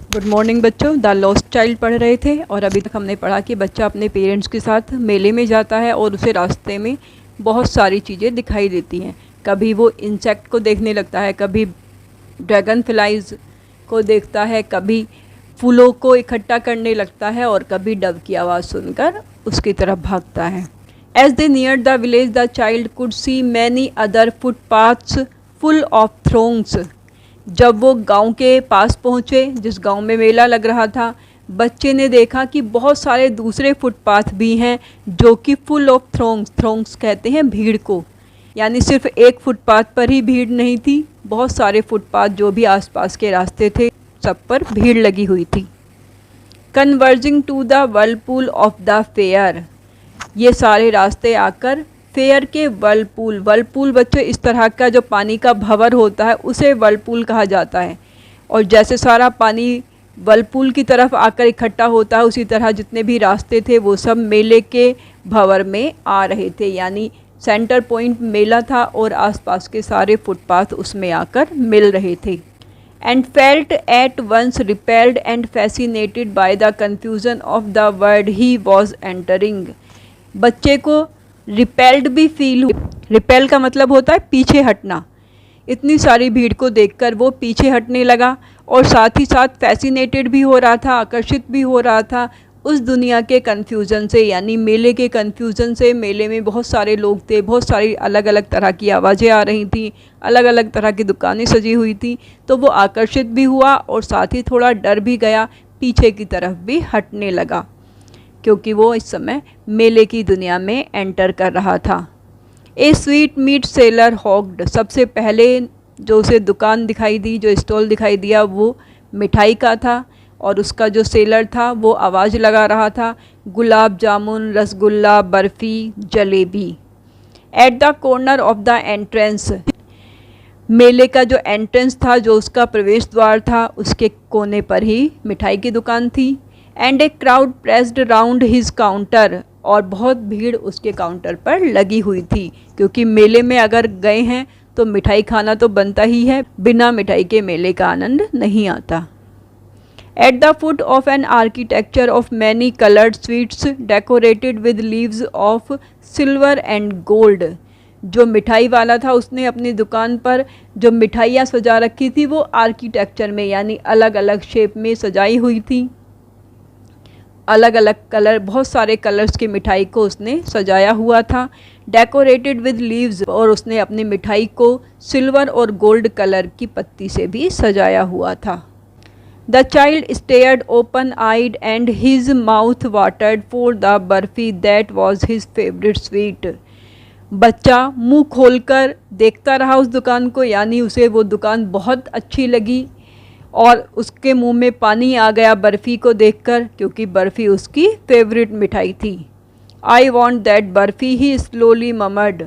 Good morning बच्चों। The lost child पढ़ रहे थे और अभी तक हमने पढ़ा कि बच्चा अपने पेरेंट्स के साथ मेले में जाता है और उसे रास्ते में बहुत सारी चीज़ें दिखाई देती हैं। कभी वो इंसेक्ट को देखने लगता है, कभी ड्रैगन फ्लाइज को देखता है, कभी फूलों को इकट्ठा करने लगता है और कभी डव की आवाज़ सुनकर उसकी तरफ भागता है। As they near the village the child could see many other footpaths full of throngs. जब वो गांव के पास पहुँचे, जिस गांव में मेला लग रहा था, बच्चे ने देखा कि बहुत सारे दूसरे फुटपाथ भी हैं जो कि फुल ऑफ थ्रोंग्स, थ्रोंग्स कहते हैं भीड़ को, यानी सिर्फ एक फुटपाथ पर ही भीड़ नहीं थी, बहुत सारे फुटपाथ जो भी आसपास के रास्ते थे सब पर भीड़ लगी हुई थी। Converging to the whirlpool of the fair, ये सारे रास्ते आकर फेयर के वर्लपूल, वर्लपूल बच्चों इस तरह का जो पानी का भंवर होता है उसे वर्लपूल कहा जाता है। और जैसे सारा पानी वर्लपूल की तरफ आकर इकट्ठा होता है, उसी तरह जितने भी रास्ते थे वो सब मेले के भंवर में आ रहे थे, यानी सेंटर पॉइंट मेला था और आसपास के सारे फुटपाथ उसमें आकर मिल रहे थे। And felt at once repelled and fascinated by the confusion of the word he was entering. बच्चे को रिपेल्ड भी फील हुआ। रिपेल का मतलब होता है पीछे हटना। इतनी सारी भीड़ को देखकर वो पीछे हटने लगा और साथ ही साथ फैसिनेटेड भी हो रहा था, आकर्षित भी हो रहा था उस दुनिया के कन्फ्यूज़न से, यानी मेले के कन्फ्यूज़न से। मेले में बहुत सारे लोग थे, बहुत सारी अलग अलग तरह की आवाज़ें आ रही थी, अलग अलग तरह की दुकानें सजी हुई थी, तो वो आकर्षित भी हुआ और साथ ही थोड़ा डर भी गया, पीछे की तरफ भी हटने लगा, क्योंकि वो इस समय मेले की दुनिया में एंटर कर रहा था। ए स्वीट मीट सेलर हॉक्ड, सबसे पहले जो उसे दुकान दिखाई दी, जो स्टॉल दिखाई दिया, वो मिठाई का था और उसका जो सेलर था वो आवाज़ लगा रहा था, gulab jamun, rasgulla, barfi, jalebi. At the corner of the entrance, मेले का जो एंट्रेंस था, जो उसका प्रवेश द्वार था, उसके कोने पर ही मिठाई की दुकान थी। And a crowd pressed round his counter, और बहुत भीड़ उसके काउंटर पर लगी हुई थी, क्योंकि मेले में अगर गए हैं तो मिठाई खाना तो बनता ही है, बिना मिठाई के मेले का आनंद नहीं आता। At the foot of an architecture of many coloured sweets decorated with leaves of silver and gold, जो मिठाई वाला था उसने अपनी दुकान पर जो मिठाइयाँ सजा रखी थी वो आर्किटेक्चर में, यानी अलग अलग शेप में सजाई हुई थी, अलग अलग कलर, बहुत सारे कलर्स की मिठाई को उसने सजाया हुआ था। डेकोरेटेड विद लीव्स, और उसने अपनी मिठाई को सिल्वर और गोल्ड कलर की पत्ती से भी सजाया हुआ था। The child stared open eyed and his mouth watered for the burfi that was his favourite sweet. बच्चा मुंह खोलकर देखता रहा उस दुकान को, यानी उसे वो दुकान बहुत अच्छी लगी और उसके मुंह में पानी आ गया बर्फ़ी को देखकर, क्योंकि बर्फ़ी उसकी फेवरेट मिठाई थी। I want that barfi, he slowly murmured,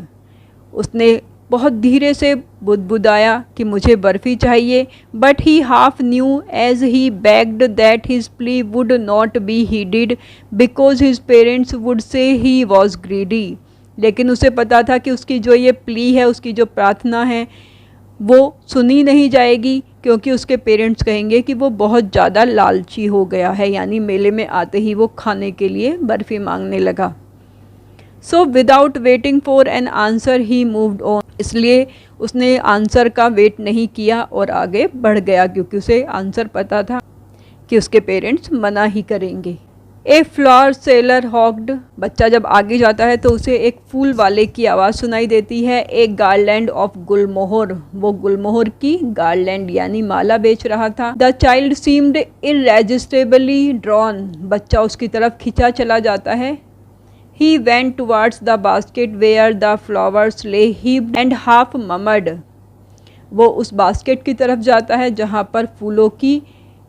उसने बहुत धीरे से बुदबुदाया कि मुझे बर्फ़ी चाहिए। But he half knew as he begged that his plea would not be heeded because his parents would say he was greedy. लेकिन उसे पता था कि उसकी जो ये प्ली है, उसकी जो प्रार्थना है, वो सुनी नहीं जाएगी, क्योंकि उसके पेरेंट्स कहेंगे कि वो बहुत ज़्यादा लालची हो गया है, यानी मेले में आते ही वो खाने के लिए बर्फ़ी मांगने लगा। So without waiting for an answer he moved on, इसलिए उसने आंसर का वेट नहीं किया और आगे बढ़ गया, क्योंकि उसे आंसर पता था कि उसके पेरेंट्स मना ही करेंगे। ए फ्लावर सेलर हॉक्ड, बच्चा जब आगे जाता है तो उसे एक फूल वाले की आवाज़ सुनाई देती है। एक गार्लैंड ऑफ गुलमोहर, वो गुलमोहर की गार्लैंड यानी माला बेच रहा था। The child seemed irresistibly drawn, बच्चा उसकी तरफ खिंचा चला जाता है। He went towards the basket where the flowers lay heaped and half murmured, वो उस बास्केट की तरफ जाता है जहाँ पर फूलों की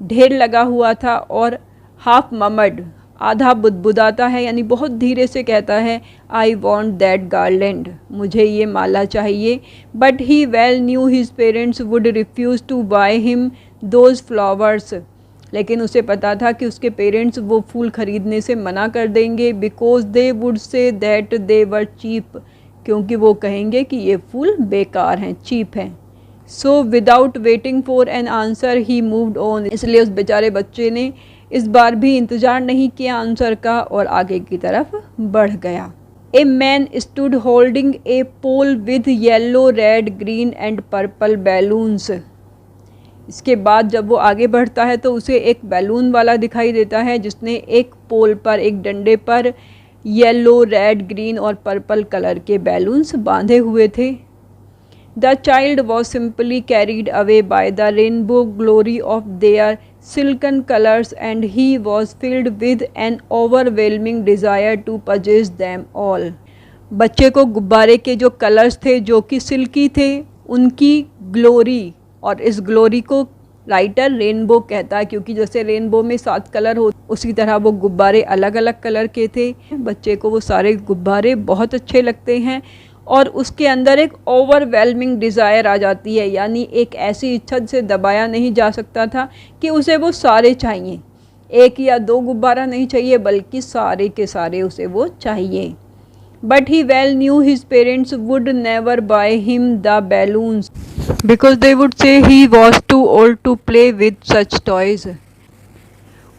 ढेर लगा हुआ था और हाफ ममर्ड, आधा बुदबुदाता है, यानी बहुत धीरे से कहता है, आई वॉन्ट दैट गार्लैंड, मुझे ये माला चाहिए। But he well knew his parents would refuse to buy him those flowers, लेकिन उसे पता था कि उसके पेरेंट्स वो फूल खरीदने से मना कर देंगे। Because they would say that they were cheap, क्योंकि वो कहेंगे कि ये फूल बेकार हैं, चीप हैं। So without waiting for an answer he moved on, इसलिए उस बेचारे बच्चे ने इस बार भी इंतज़ार नहीं किया आंसर का और आगे की तरफ बढ़ गया। A man stood holding a pole with yellow, red, green and purple balloons. इसके बाद जब वो आगे बढ़ता है तो उसे एक बैलून वाला दिखाई देता है जिसने एक पोल पर, एक डंडे पर येलो, रेड, ग्रीन और पर्पल कलर के बैलून्स बांधे हुए थे। The child was simply carried away by the rainbow glory of their silken colours and he was filled with an overwhelming desire to possess them all. बच्चे को गुब्बारे के जो कलर्स थे जो कि सिल्की थे, उनकी ग्लोरी, और इस ग्लोरी को राइटर रेनबो कहता है क्योंकि जैसे रेनबो में 7 कलर हो उसी तरह वो गुब्बारे अलग अलग कलर के थे। बच्चे को वो सारे गुब्बारे बहुत अच्छे लगते हैं और उसके अंदर एक ओवरवेलमिंग डिज़ायर आ जाती है, यानी एक ऐसी इच्छा से दबाया नहीं जा सकता था कि उसे वो सारे चाहिए। 1 या 2 गुब्बारा नहीं चाहिए बल्कि सारे के सारे उसे वो चाहिए। But he well knew his parents would never buy him the balloons because they would say he was too old to play with such toys.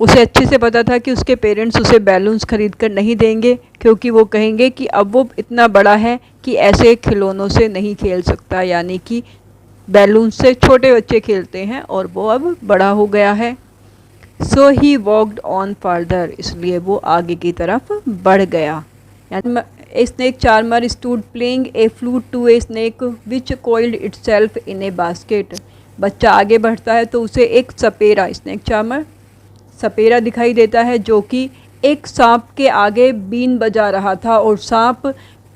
उसे अच्छे से पता था कि उसके पेरेंट्स उसे बैलून्स खरीद कर नहीं देंगे क्योंकि वो कहेंगे कि अब वो इतना बड़ा है कि ऐसे खिलौनों से नहीं खेल सकता, यानी कि बैलून्स से छोटे बच्चे खेलते हैं और वो अब बड़ा हो गया है। सो ही वॉकड ऑन फर्दर, इसलिए वो आगे की तरफ बढ़ गया। A snake charmer stood playing a flute to a snake which coiled itself in a basket। बच्चा आगे बढ़ता है तो उसे एक सपेरा, स्नेक चार्मर सपेरा दिखाई देता है जो कि एक सांप के आगे बीन बजा रहा था और सांप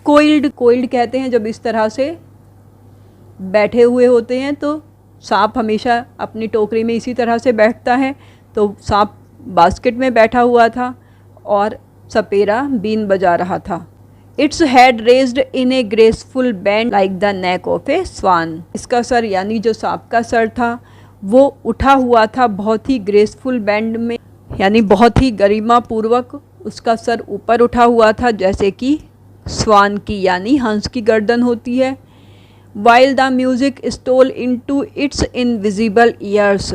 कोइल्ड कहते हैं जब इस तरह से बैठे हुए होते हैं, तो सांप हमेशा अपनी टोकरी में इसी तरह से बैठता है। तो सांप बास्केट में बैठा हुआ था और सपेरा बीन बजा रहा था। Its head raised in a graceful bend like the neck of a swan. इसका सर यानी जो सांप का सर था वो उठा हुआ था बहुत ही ग्रेसफुल बैंड में, यानी बहुत ही गरिमा पूर्वक उसका सर ऊपर उठा हुआ था जैसे कि स्वान की यानी हंस की गर्दन होती है। While the music stole into its invisible ears,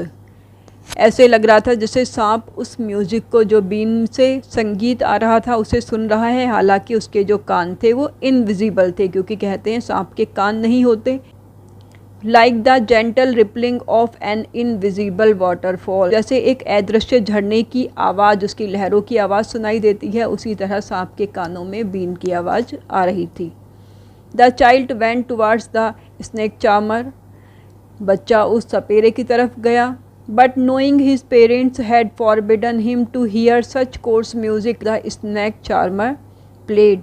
ऐसे लग रहा था जैसे सांप उस म्यूजिक को, जो बीन से संगीत आ रहा था, उसे सुन रहा है, हालांकि उसके जो कान थे वो इनविजिबल थे क्योंकि कहते हैं सांप के कान नहीं होते। Like the gentle rippling of an invisible waterfall, जैसे एक अदृश्य झरने की आवाज़, उसकी लहरों की आवाज़ सुनाई देती है, उसी तरह सांप के कानों में बीन की आवाज़ आ रही थी। The child went towards the snake charmer, बच्चा उस सपेरे की तरफ गया। But knowing his parents had forbidden him to hear such coarse music the snake charmer played,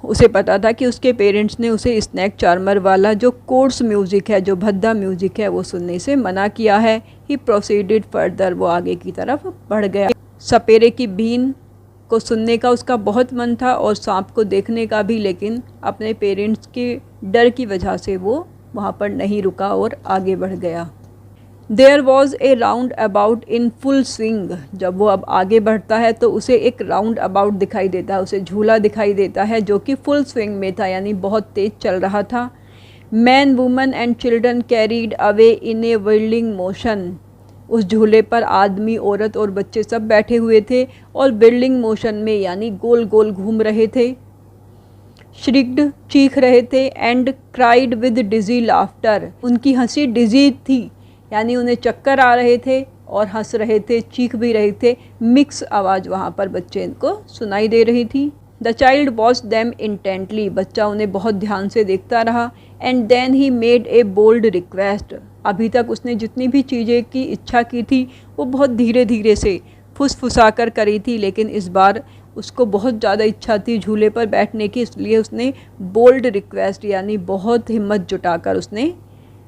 उसे पता था कि उसके पेरेंट्स ने उसे स्नेक चार्मर वाला जो कोर्स म्यूज़िक है, जो भद्दा म्यूज़िक है, वो सुनने से मना किया है। ही प्रोसीडेड फर्दर, वो आगे की तरफ बढ़ गया। सपेरे की बीन को सुनने का उसका बहुत मन था और सांप को देखने का भी, लेकिन अपने पेरेंट्स के डर की वजह से वो वहाँ पर नहीं रुका और आगे बढ़ गया। There was a roundabout in full swing, जब वो अब आगे बढ़ता है तो उसे एक राउंड अबाउट दिखाई देता है, उसे झूला दिखाई देता है जो कि फुल स्विंग में था, यानी बहुत तेज़ चल रहा था। Man, woman and children carried away in a whirling motion, उस झूले पर आदमी, औरत और बच्चे सब बैठे हुए थे और व्हिर्लिंग मोशन में यानी गोल गोल घूम रहे थे। श्रिक्ड, चीख रहे थे, and cried with dizzy laughter, उनकी हंसी डिजी थी यानी उन्हें चक्कर आ रहे थे और हंस रहे थे, चीख भी रहे थे, मिक्स आवाज़ वहाँ पर बच्चे इनको सुनाई दे रही थी। The child watched them intently, बच्चा उन्हें बहुत ध्यान से देखता रहा। And then he made a bold request, अभी तक उसने जितनी भी चीज़ें की इच्छा की थी वो बहुत धीरे धीरे से फुसफुसा कर करी थी, लेकिन इस बार उसको बहुत ज़्यादा इच्छा थी झूले पर बैठने की, इसलिए उसने बोल्ड रिक्वेस्ट यानी बहुत हिम्मत जुटाकर उसने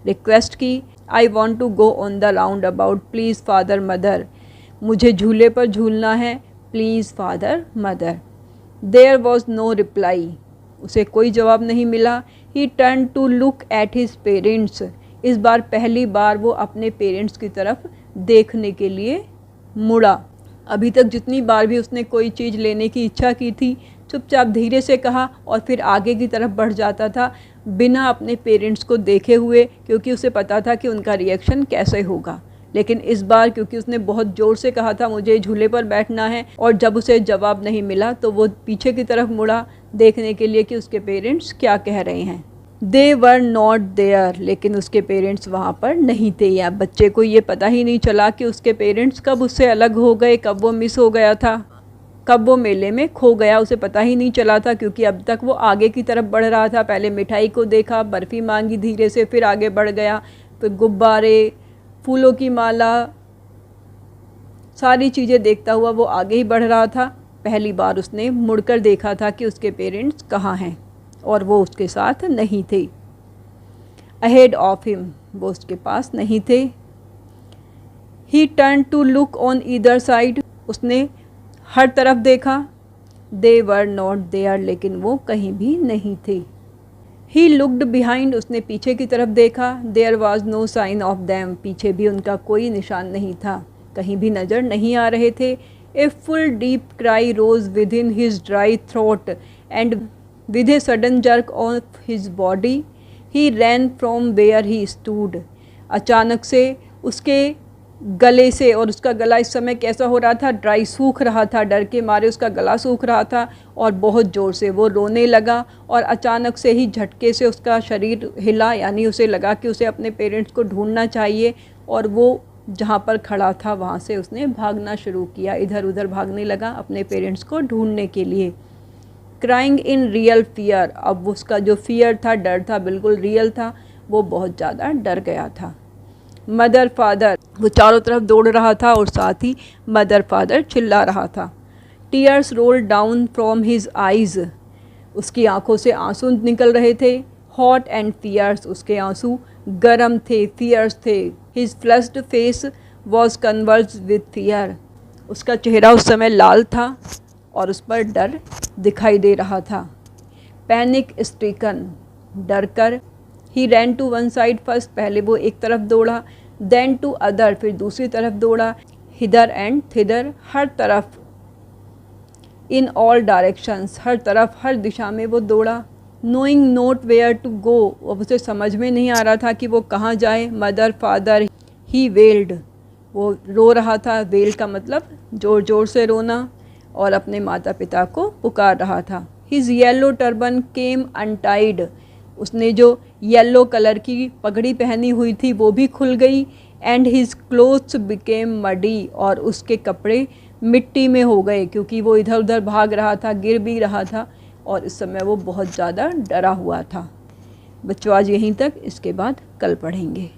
रिक्वेस्ट की। I want to go on the roundabout please father mother, मुझे झूले पर झूलना है, please father mother. There was no reply, उसे कोई जवाब नहीं मिला। He turn to look at his parents, इस बार पहली बार वो अपने पेरेंट्स की तरफ देखने के लिए मुड़ा। अभी तक जितनी बार भी उसने कोई चीज़ लेने की इच्छा की थी, चुपचाप धीरे से कहा और फिर आगे की तरफ बढ़ जाता था बिना अपने पेरेंट्स को देखे हुए, क्योंकि उसे पता था कि उनका रिएक्शन कैसे होगा। लेकिन इस बार क्योंकि उसने बहुत ज़ोर से कहा था मुझे झूले पर बैठना है, और जब उसे जवाब नहीं मिला तो वो पीछे की तरफ मुड़ा देखने के लिए कि उसके पेरेंट्स क्या कह रहे हैं। दे वर नॉट देयर, लेकिन उसके पेरेंट्स वहाँ पर नहीं थे। या बच्चे को ये पता ही नहीं चला कि उसके पेरेंट्स कब उससे अलग हो गए, कब वो मिस हो गया था, कब वो मेले में खो गया, उसे पता ही नहीं चला था, क्योंकि अब तक वो आगे की तरफ बढ़ रहा था। पहले मिठाई को देखा, बर्फ़ी मांगी धीरे से, फिर आगे बढ़ गया, फिर गुब्बारे, फूलों की माला, सारी चीज़ें देखता हुआ वो आगे ही बढ़ रहा था। पहली बार उसने मुड़कर देखा था कि उसके पेरेंट्स कहाँ हैं, और वो उसके साथ नहीं थे। अहेड ऑफ हिम, वो उसके पास नहीं थे। He turn to look on either side, उसने हर तरफ देखा। दे वर नॉट देयर, लेकिन वो कहीं भी नहीं थे। ही लुक्ड बिहाइंड, उसने पीछे की तरफ देखा। There was no sign of them, पीछे भी उनका कोई निशान नहीं था, कहीं भी नज़र नहीं आ रहे थे। A full deep cry rose within his dry throat and with a sudden jerk of his body he ran from where he stood. अचानक से उसके गले से, और उसका गला इस समय कैसा हो रहा था, ड्राई, सूख रहा था, डर के मारे उसका गला सूख रहा था, और बहुत ज़ोर से वो रोने लगा। और अचानक से ही झटके से उसका शरीर हिला, यानी उसे लगा कि उसे अपने पेरेंट्स को ढूंढना चाहिए, और वो जहाँ पर खड़ा था वहाँ से उसने भागना शुरू किया, इधर उधर भागने लगा अपने पेरेंट्स को ढूंढने के लिए। क्राइंग इन रियल फियर, अब उसका जो फियर था, डर था, बिल्कुल रियल था, वो बहुत ज़्यादा डर गया था। मदर फादर, वो चारों तरफ दौड़ रहा था और साथ ही मदर फादर चिल्ला रहा था। Tears roll down from his eyes, उसकी आंखों से आंसू निकल रहे थे। हॉट एंड फियर्स, उसके आंसू गर्म थे, फियर्स थे। His flushed face was converge with fear, उसका चेहरा उस समय लाल था और उस पर डर दिखाई दे रहा था। पैनिक स्ट्रिकन, डर कर। He ran to one side first, पहले वो एक तरफ दौड़ा, देन टू अदर, फिर दूसरी तरफ दौड़ा, हिदर एंड थिदर, हर तरफ, इन ऑल डायरेक्शंस, हर तरफ, हर दिशा में वो दौड़ा। Knowing not where to go, अब उसे समझ में नहीं आ रहा था कि वो कहाँ जाए। मदर फादर, ही वेल्ड, वो रो रहा था। वेल का मतलब ज़ोर ज़ोर से रोना, और अपने माता पिता को पुकार रहा था। हिज येलो टर्बन केम अनटाइड, उसने जो येलो कलर की पगड़ी पहनी हुई थी वो भी खुल गई। And his clothes became muddy, और उसके कपड़े मिट्टी में हो गए, क्योंकि वो इधर उधर भाग रहा था, गिर भी रहा था, और इस समय वो बहुत ज़्यादा डरा हुआ था। बच्चों आज यहीं तक, इसके बाद कल पढ़ेंगे।